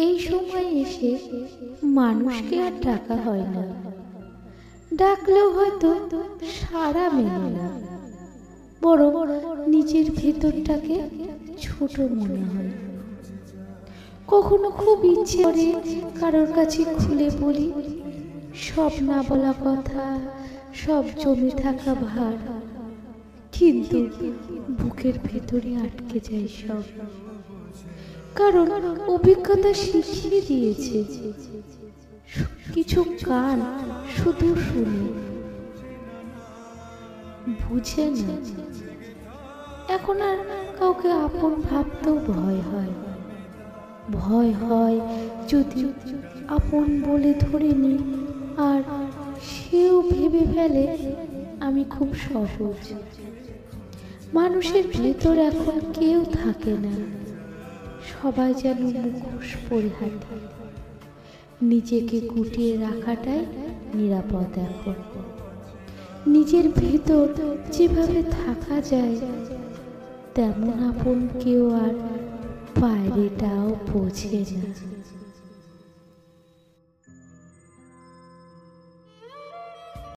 এই সময় এসে মানুষকে আর ডাকা হয় না, ডাকলেও হয়তো সাড়া মেলে না, বড় নিজের ভেতরটাকে ছোট মনে হয়। কখনো খুব ইচ্ছে করে কারোর কাছে খুলে বলি সব না বলা কথা, সব জমে থাকা ভার, কিন্তু বুকের ভেতরে আটকে যায় সব। কারণ অভিজ্ঞতা শিখিয়ে দিয়েছে কিছু কান শুধু শুনে বুঝে না। এখন আর কাউকে আপন ভাবতেও ভয় হয়। ভয় হয় যদি আপন বলে ধরে নিই আর সেও ভেবে ফেলে আমি খুব সহজ। মানুষের ভেতর এখন কেউ থাকে না, সবাই যেন মুখোশ পরে হাঁটে। নিজেকে গুটিয়ে রাখাটাই নিরাপদ এখন। নিজের ভেতর যেভাবে থাকা যায় তেমন আপন কেউ আর বাইরেটাও বোঝে না।